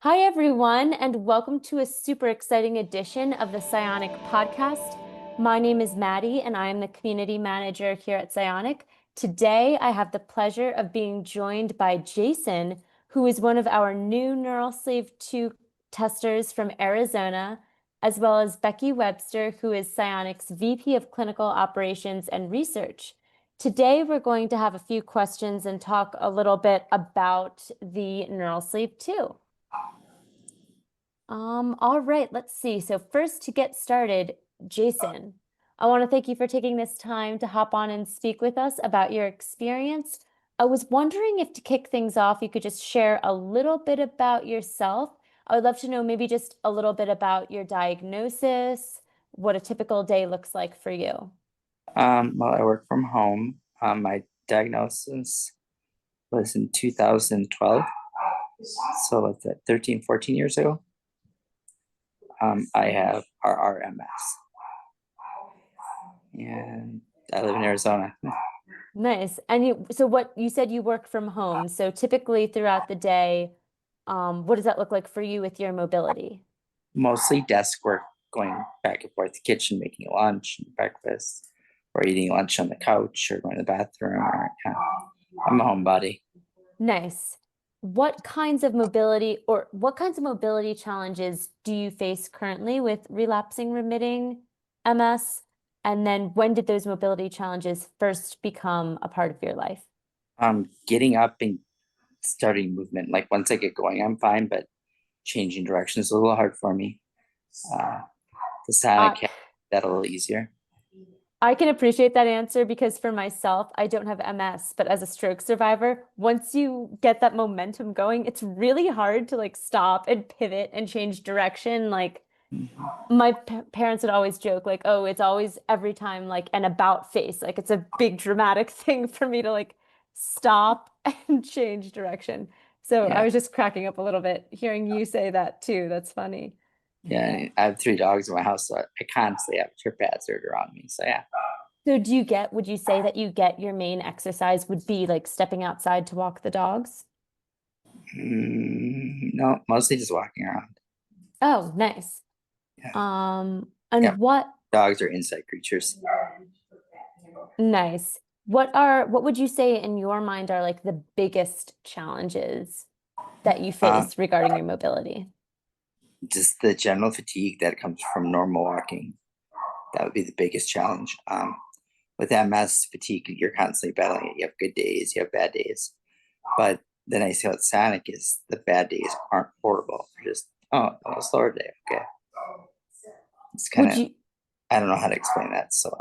Hi, everyone, and welcome to a super exciting edition of the Psionic podcast. My name is Maddi, and I am the community manager here at Psionic. Today, I have the pleasure of being joined by Jason, who is one of our new Neural Sleeve 2 testers from Arizona, as well as Becky Webster, who is Psionic's VP of Clinical Operations and Research. Today, we're going to have a few questions and talk a little bit about the Neural Sleeve 2. All right, let's see. So first, to get started, Jason, I want to thank you for taking this time to hop on and speak with us about your experience. I was wondering if to kick things off, you could just share a little bit about yourself. I would love to know maybe just a little bit about your diagnosis, what a typical day looks like for you. Well, I work from home. My diagnosis was in 2012. So what's that, 13, 14 years ago? I have RRMS and I live in Arizona. Nice. And so what you said you work from home. So typically throughout the day, what does that look like for you with your mobility? Mostly desk work, going back and forth to the kitchen, making lunch and breakfast, or eating lunch on the couch or going to the bathroom. I'm a homebody. Nice. What kinds of mobility challenges do you face currently with relapsing remitting MS? And then when did those mobility challenges first become a part of your life? Getting up and starting movement. Like once I get going, I'm fine, but changing direction is a little hard for me. Uh, the I, Sonic that a little easier. I can appreciate that answer because for myself, I don't have MS, but as a stroke survivor, once you get that momentum going, it's really hard to like stop and pivot and change direction. Like my parents would always joke like, oh, it's always every time like an about face. Like it's a big dramatic thing for me to like stop and change direction. So I Yeah, was just cracking up a little bit hearing you say that too. That's funny. yeah. I have 3 dogs in my house, so I constantly have trip hazard around me. So yeah. So would you say that you get your main exercise would be like stepping outside to walk the dogs? No, mostly just walking around. Oh, nice. Yeah, yeah. And Dogs are insect creatures. nice. What would you say in your mind are like the biggest challenges that you Um, face regarding your mobility? just the general fatigue that comes from normal walking. That would be the biggest challenge. With MS fatigue, you're constantly battling it. You have good days, you have bad days. But the nice thing about Sonic is the bad days aren't horrible. They're just, oh, a slower day. Okay. It's kind Would of, you, I don't know how to explain that. So,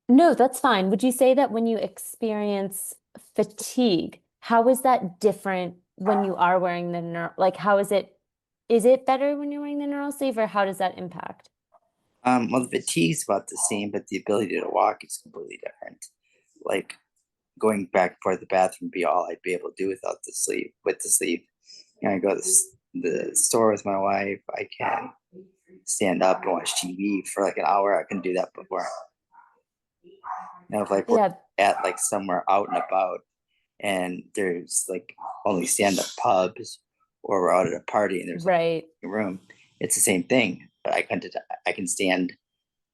no, that's fine. Would you say that when you experience fatigue, how is that different when you are wearing the like is it better when you're wearing the neural sleeve or how does that impact? well, the fatigue's about the same, but the ability to walk is completely different. Like going back and forth to the bathroom would be all I'd be able to do without the sleeve. With the sleeve, I go to the store with my wife. I can stand up and watch TV for like an hour. I couldn't do that before. If like we're Yeah, at like somewhere out and about, and there's like only stand up pubs, or we're out at a party and there's right. a room, it's the same thing. But I can stand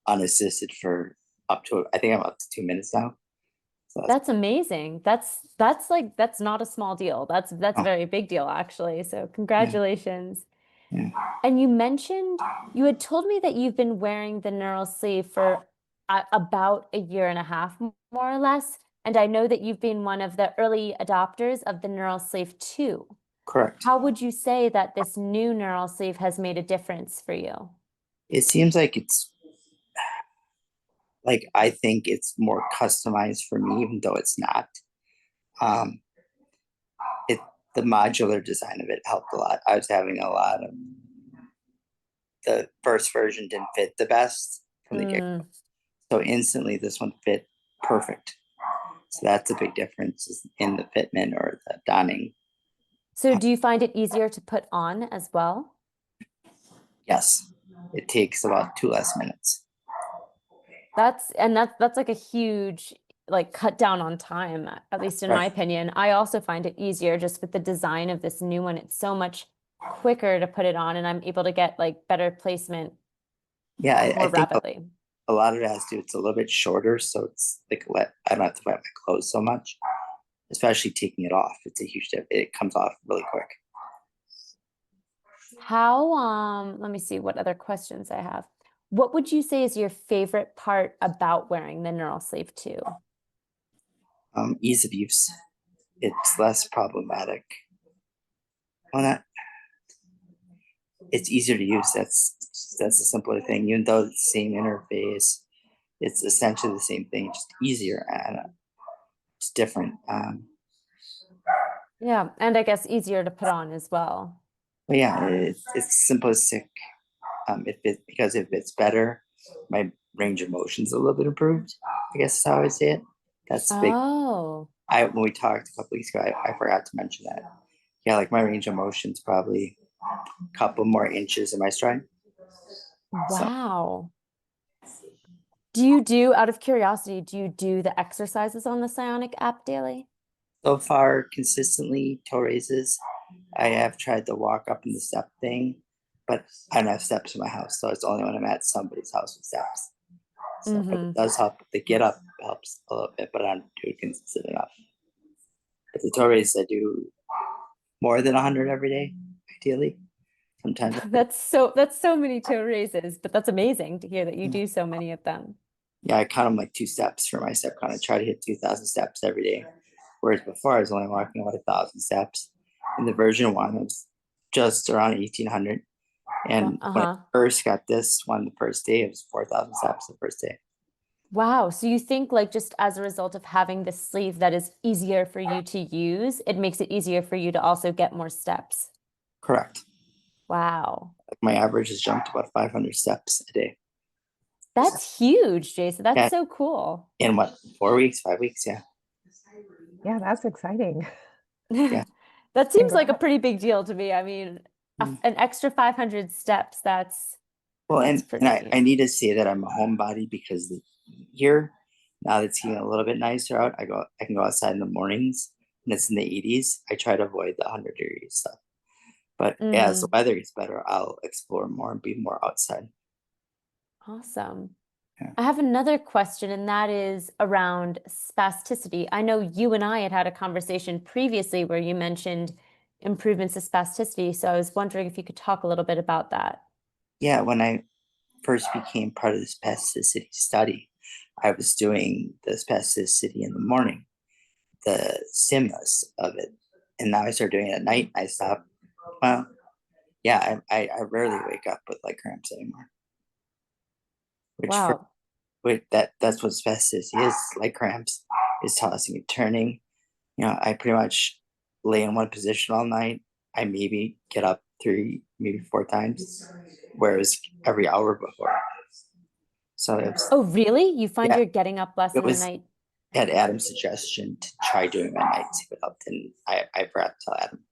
unassisted for up to, I think I'm up to 2 minutes now. So that's, That's amazing. That's not a small deal. That's a oh, very big deal actually. So yeah, congratulations. yeah. And you had told me that you've been wearing the neural sleeve for about a year and a half, more or less. And I know that you've been one of the early adopters of the neural sleeve too. Correct. How would you say that this new neural sleeve has made a difference for you? It seems like it's like I think it's more customized for me, even though it's not. Um, it the modular design of it helped a lot. I was having a lot of the first version didn't fit the best from the get. Mm. So instantly this one fit perfect. So that's a big difference in the fitment or the donning. So do you find it easier to put on as well? Yes, it takes about 2 less minutes. That's like a huge like cut down on time, at least in my Right. opinion. I also find it easier just with the design of this new one. It's so much quicker to put it on and I'm able to get like better placement Yeah, I more think rapidly. a lot of it has to do, it's a little bit shorter, so it's like I don't have to wet my clothes so much, especially taking it off. It's a huge dip. It comes off really quick. Let me see what other questions I have. What would you say is your favorite part about wearing the Neural Sleeve 2? Ease of use. It's less problematic. Well, not, it's easier to use. That's a simpler thing. Even though it's the same interface, it's essentially the same thing, just easier and it's different. Yeah, and I guess easier to put on as well. But yeah, it's simplistic. Because if it's better, my range of motion is a little bit improved. I guess is how I would say it. That's big. Oh, When we talked a couple weeks ago, I forgot to mention that. Yeah, like my range of motion is probably a couple more inches in my stride. So wow. Out of curiosity, do you do the exercises on the Psionic app daily? so far, consistently toe raises. I have tried to walk up in the step thing, but I don't have steps in my house, so it's only when I'm at somebody's house with steps. So, but it does help. The get up helps a little bit, but I don't do it consistent enough. But the toe raise, I do more than 100 every day, ideally. Sometimes, That's so many toe raises, but that's amazing to hear that you do so many of them. yeah, I count them like 2 steps for my step count. I try to hit 2,000 steps every day. Whereas before, I was only walking about 1,000 steps. In the version one, it was just around 1,800. And when I Uh-huh. first got this one, the first day, it was 4,000 steps the first day. Wow. So you think like just as a result of having this sleeve that is easier for you to use, it makes it easier for you to also get more steps. Correct. Wow. Like my average has jumped about 500 steps a day. So, That's huge, Jason. That's yeah, so cool. in what, 4 weeks, 5 weeks? Yeah. Yeah, that's exciting. Yeah. That seems like a Congrats. pretty big deal to me. I mean, Mm. an extra 500 steps, Well, that's and I pretty. need to say that I'm a homebody because here, now that it's getting a little bit nicer out, I can go outside in the mornings and it's in the 80s. I try to avoid the 100-degree stuff. But as the Mm, weather gets better, I'll explore more and be more outside. awesome. Yeah. I have another question, and that is around spasticity. I know you and I had a conversation previously where you mentioned improvements to spasticity. So I was wondering if you could talk a little bit about that. Yeah, when I first became part of this spasticity study, I was doing the spasticity in the morning, the stimulus of it. And now I started doing it at night. I stopped. Well, yeah, I rarely wake up with like cramps anymore. Which for Wow. that's what spasticity is, like cramps, is tossing and turning. I pretty much lay in one position all night. I maybe get up 3, maybe 4 times, whereas every hour before. So it was, Oh, really? You find yeah, you're getting up less it in the was night? at Adam's suggestion to try doing my night, see what helped, and I forgot to tell Adam.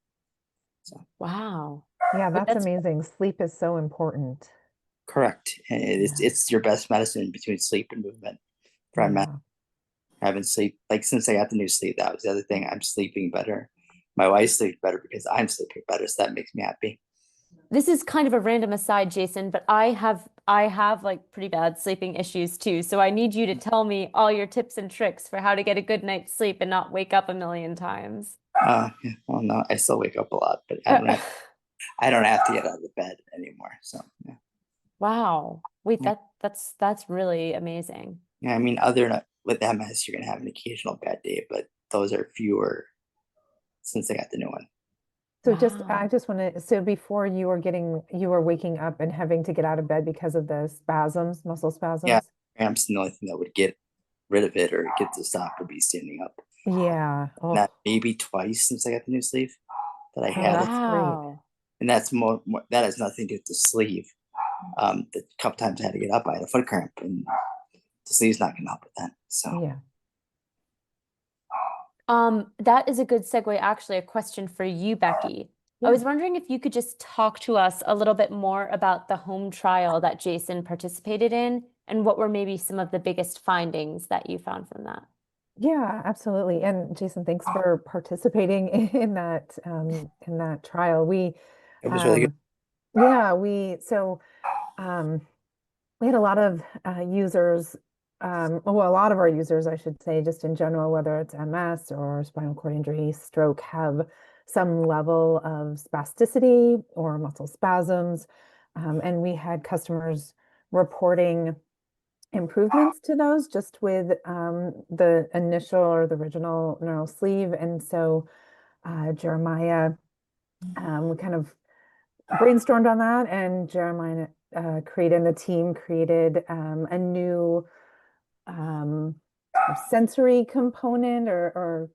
So Wow. Yeah, But that's that's amazing. Sleep is so important. correct, and Yeah. it's your best medicine between sleep and movement. For Yeah. having sleep, like since I got the new sleep, that was the other thing. I'm sleeping better. My wife sleeps better because I'm sleeping better, so that makes me happy. This is kind of a random aside, Jason, but I have like pretty bad sleeping issues too. So I need you to tell me all your tips and tricks for how to get a good night's sleep and not wake up a million times. Yeah, well, no, I still wake up a lot, but I don't have to get out of the bed anymore. So yeah, Wow. Wait, yeah, that's really amazing. yeah. I mean, other than with MS, you're gonna have an occasional bad day, but those are fewer since I got the new one. So I Wow. just want to, so before you were waking up and having to get out of bed because of the spasms, muscle Yeah, spasms? cramps, and the only thing that would get rid of it or get to stop would be standing up. Yeah. Oh, That maybe twice since I got the new sleeve that I oh, had it, that's great. Wow. and that's more that has nothing to do with the sleeve. The couple times I had to get up, I had a foot cramp, and the sleeve's not gonna help with that. So Yeah. That is a good segue, actually, a question for you, Becky. I Yeah. was wondering if you could just talk to us a little bit more about the home trial that Jason participated in and what were maybe some of the biggest findings that you found from that. Yeah, absolutely. And Jason, thanks for participating in that trial. It was really good. Um, yeah, um, we had a lot of users, well, a lot of our users, I should say, just in general, whether it's MS or spinal cord injury, stroke, have some level of spasticity or muscle spasms. And we had customers reporting improvements to those just with the initial or the original neural sleeve. And so Jeremiah, we kind of brainstormed on that, and Jeremiah created, the team created a new um, sensory component or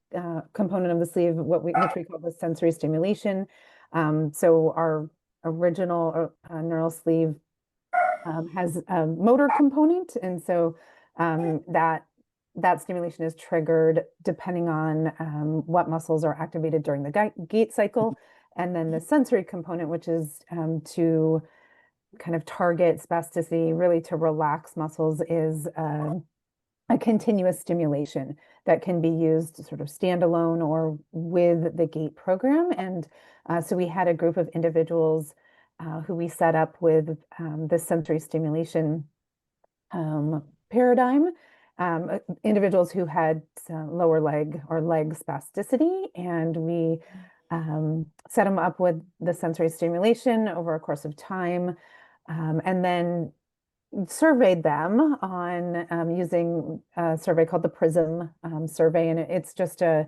component of the sleeve, which we call the sensory stimulation. So our original neural sleeve has a motor component, and so that stimulation is triggered depending on what muscles are activated during the gait cycle. And then the sensory component, which is to kind of target spasticity, really to relax muscles, is a continuous stimulation that can be used sort of standalone or with the gait program. And so we had a group of individuals who we set up with the sensory stimulation paradigm, individuals who had lower leg or leg spasticity, and we set them up with the sensory stimulation over a course of time, and then surveyed them on using a survey called the PRISM survey, and it's just a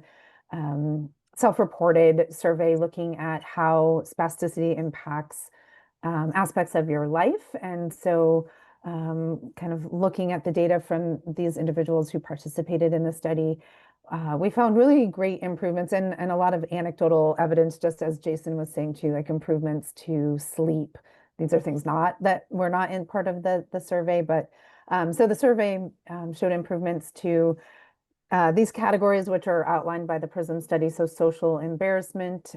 self-reported survey looking at how spasticity impacts aspects of your life. And so kind of looking at the data from these individuals who participated in the study, we found really great improvements and a lot of anecdotal evidence, just as Jason was saying too, like improvements to sleep. These are things not that were not in part of the survey, but so the survey showed improvements to these categories, which are outlined by the PRISM study. So social embarrassment,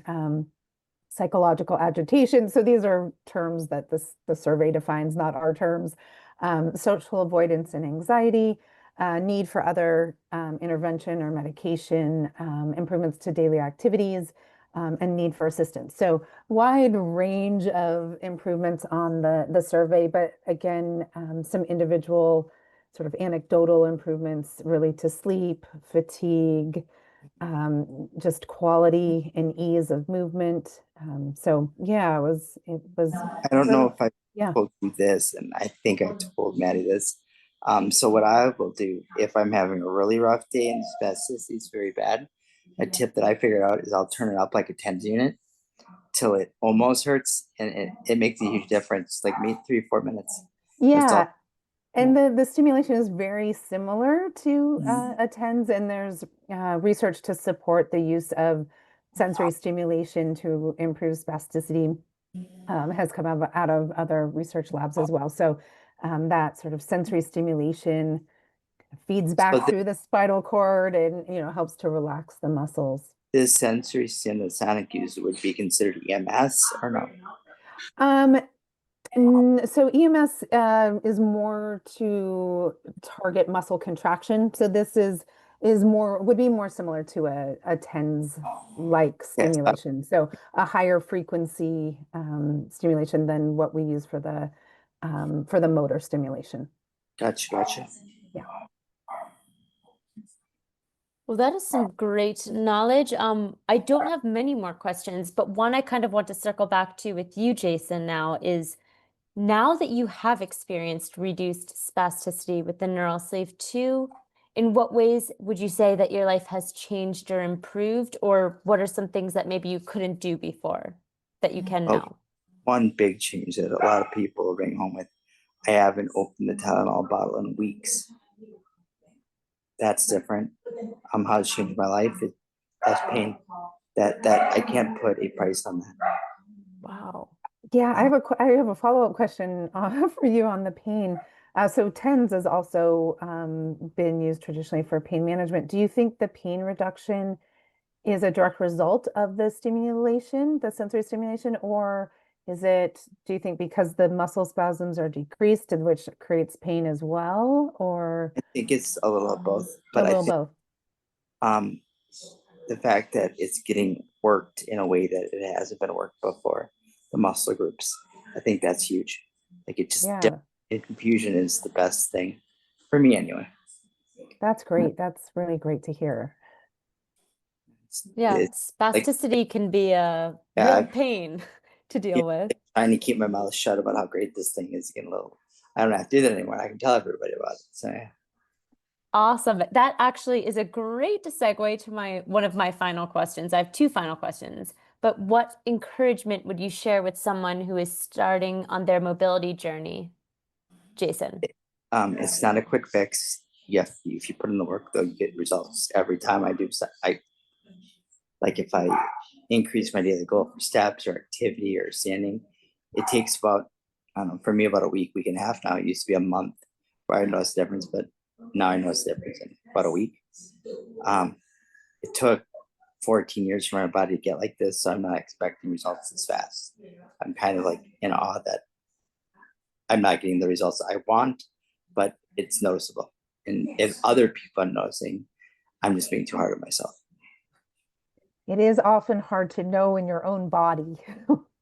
psychological agitation. So these are terms that the survey defines, not our terms. Social avoidance and anxiety, need for other intervention or medication, improvements to daily activities, and need for assistance. So wide range of improvements on the survey, but again, some individual sort of anecdotal improvements really to sleep, fatigue, just quality and ease of movement. So yeah, it was I don't know really, if I yeah. told you this, and I think I told Maddie this. So what I will do if I'm having a really rough day and spasticity is very bad, a tip that I figured out is I'll turn it up like a tens unit till it almost hurts, and it makes a huge difference. Like me, 3 4 minutes. That's all. Yeah. And the stimulation is very similar to a TENS, and there's research to support the use of sensory stimulation to improve spasticity, has come out of other research labs as well. So that sort of sensory stimulation feeds So back through the spinal cord and helps to relax the muscles. this sensory stimulus sonic use would be considered EMS or no? Um, so EMS is more to target muscle contraction. So this is more would be more similar to a TENS like Yes, stimulation. So a higher frequency stimulation than what we use for the motor stimulation. gotcha. Yeah. Well, that is some great knowledge. I don't have many more questions, but one I kind of want to circle back to with you, Jason, now is now that you have experienced reduced spasticity with the neural sleeve 2, in what ways would you say that your life has changed or improved, or what are some things that maybe you couldn't do before that you can Well, now? one big change that a lot of people bring home with, I haven't opened the Tylenol bottle in weeks. That's different. How it's changed my life. That's pain. That I can't put a price on that. Wow. Yeah, I have a follow-up question for you on the pain. So TENS has also been used traditionally for pain management. Do you think the pain reduction is a direct result of the stimulation, the sensory stimulation, or do you think because the muscle spasms are decreased, which creates pain as well, or I think it's a little of both, a but I little think both? um the fact that it's getting worked in a way that it hasn't been worked before. the muscle groups. I think that's huge. Like it just Yeah, infusion is the best thing for me anyway. that's great. That's really great to hear. Yeah, It's like, spasticity can be a yeah, real pain to deal with. trying to keep my mouth shut about how great this thing is getting a little. I don't have to do that anymore. I can tell everybody about it. So yeah. Awesome. That actually is a great segue to one of my final questions. I have two final questions. But what encouragement would you share with someone who is starting on their mobility journey, Jason? It's not a quick fix. If you put in the work, though, you get results every time I do. Like if I increase my daily goal for steps or activity or standing, it takes about, I don't know, for me about a week, week and a half now. It used to be a month where I noticed the difference, but now I notice the difference in about a week. It took 14 years for my body to get like this, so I'm not expecting results as fast. I'm kind of like in awe that I'm not getting the results I want, but it's noticeable. And if other people are noticing, I'm just being too hard on myself. It is often hard to know in your own body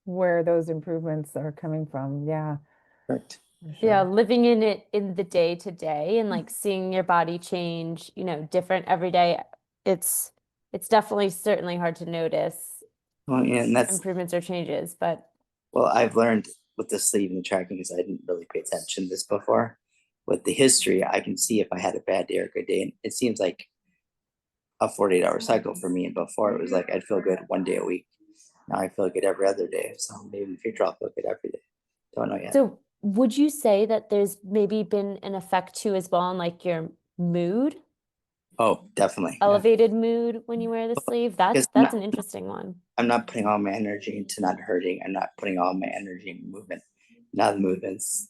where those improvements are coming from. Yeah, Correct. for Yeah, sure. living in it in the day to day and like seeing your body change, different every day. It's definitely certainly hard to notice Well, yeah, and that's improvements or changes, but well, I've learned with the sleeve and the tracking because I didn't really pay attention to this before. With the history, I can see if I had a bad day or a good day. And it seems like a 48-hour cycle for me. And before it was like I'd feel good one day a week. Now I feel good every other day. So maybe in the future I'll feel good every day. Don't know yet. so would you say that there's maybe been an effect too as well on like your mood, Oh, definitely. Yeah. elevated mood when you wear the sleeve? Because That's an interesting one. I'm not putting all my energy into not hurting. I'm not putting all my energy in movement. Now the movement's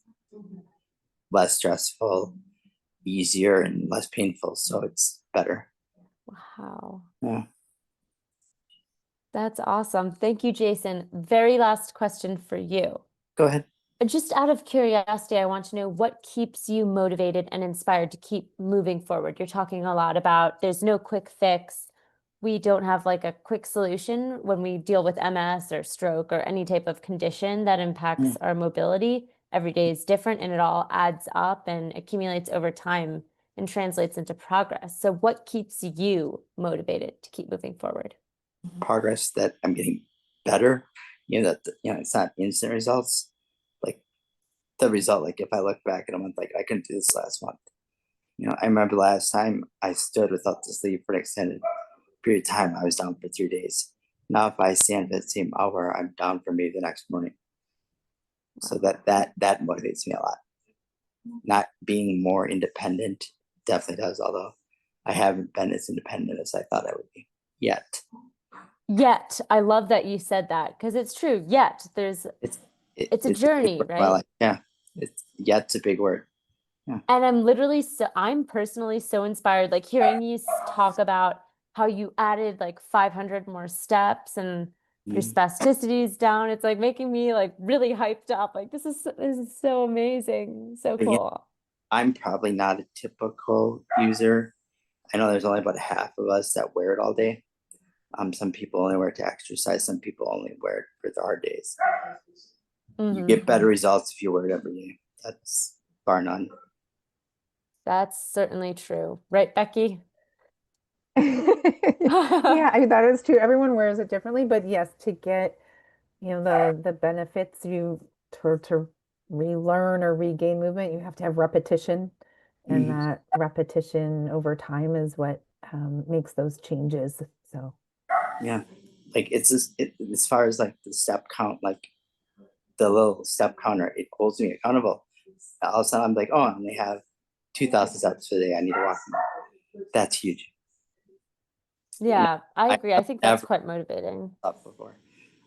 less stressful, easier, and less painful. So it's better. Wow. Yeah. That's awesome. Thank you, Jason. Very last question for you. Go ahead. Just out of curiosity, I want to know what keeps you motivated and inspired to keep moving forward. You're talking a lot about there's no quick fix. We don't have like a quick solution when we deal with MS or stroke or any type of condition that impacts our mobility. Every day is different and it all adds up and accumulates over time and translates into progress. So what keeps you motivated to keep moving forward? Progress that I'm getting better. It's not instant results. Like the result, like if I look back at a month, like I couldn't do this last month. I remember last time I stood without the sleeve for an extended period of time, I was down for 3 days. Now if I stand for the same hour, I'm down for maybe the next morning. So that motivates me a lot. Not being more independent definitely does, although I haven't been as independent as I thought I would be yet. Yet, I love that you said that because it's true. Yet, It's it's a it's a big journey, word. Well, right? yeah, it's yet's a big word. Yeah. And I'm personally so inspired, like hearing you talk about how you added like 500 more steps and your Mhm. spasticities down. It's like making me like really hyped up. Like this is so amazing, so But yeah, cool. I'm probably not a typical user. I know there's only about half of us that wear it all day. Some people only wear it to exercise. Some people only wear it for the hard days. You get better results if you wear it every day. That's bar none. That's certainly true, right, Becky? Yeah, I mean, that is true. Everyone wears it differently, but yes, to get, the benefits to relearn or regain movement, you have to have repetition. And Mhm. that repetition over time is what makes those changes. So Yeah, like it's just as far as like the step count, like the little step counter, it holds me accountable. All of a sudden, I'm like, oh, I only have 2,000 steps today. I need to walk more. That's huge. Yeah, I I agree. I think that's never quite motivating. thought before.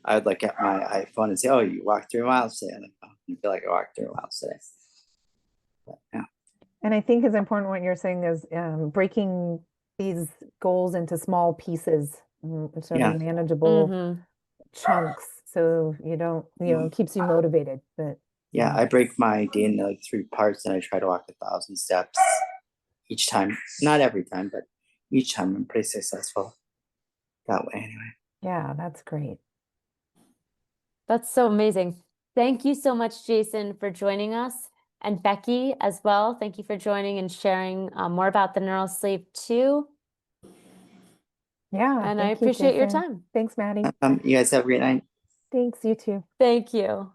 I would look at my iPhone and say, "Oh, you walked 3 miles today." I'm like, "Oh, I feel like I walked 3 miles today." But, yeah. and I think it's important what you're saying is breaking these goals into small pieces, sort of Yeah. manageable Hmm. chunks, so you don't, it keeps you motivated. But Yeah, I break my day into like 3 parts, and I try to walk 1,000 steps each time. Not every time, but each time I'm pretty successful that way. Anyway. yeah, that's great. That's so amazing. Thank you so much, Jason, for joining us. And Becky as well. Thank you for joining and sharing more about the neural sleeve too. Yeah, And I thank you, appreciate your Jason. time. Thanks, Maddie. You guys have a great night. Thanks, you too. Thank you.